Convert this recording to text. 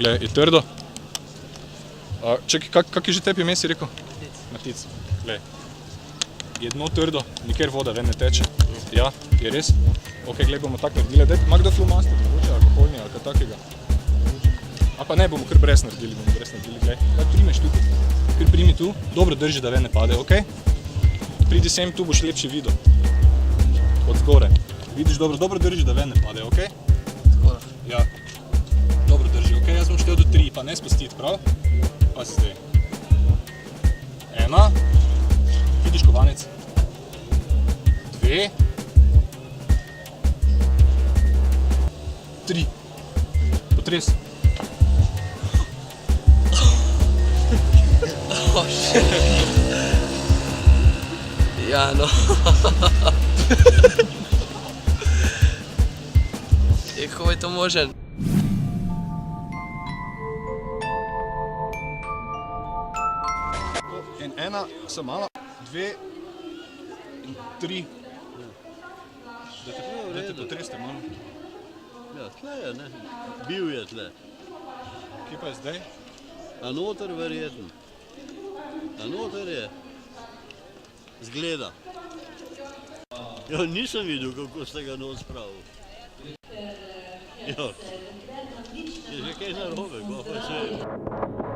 tle je trdo. Čekaj, kak je že tebi ime, si rekel? Matic. Glej. Je dno trdo, nikjer voda ven ne teče. Ja, je res? Ok, glej, bomo tako naredili. Daj, ima kdo flomaster, mogoče alkoholni ali kaj takega? A pa ne, bomo kar brez naredili, glej. Kaj primeš tukaj? Kar primi tu, dobro drži, da ven ne pade, ok? Pridi sem, tu boš lepše videl. Od zgore. Vidiš dobro, dobro drži, da ven ne pade, ok? Tako. Ja. Dobro drži, ok? Jaz bom štel do 3, pa ne spustiti, prav? Pazi zdaj. 1. Vidiš kovanec? 2. 3. Potres. Ja, no. Kako je to možen? In 1, sem mala, 2 in 3. Da te potreste malo. Ja, tle je, ne? Bil je tle. Kje pa je zdaj? A noter verjetno. A noter je. Zgleda. Ja, nisem videl, kako ste ga not spravil. Ja. Je že kaj narobe, kako pa se je.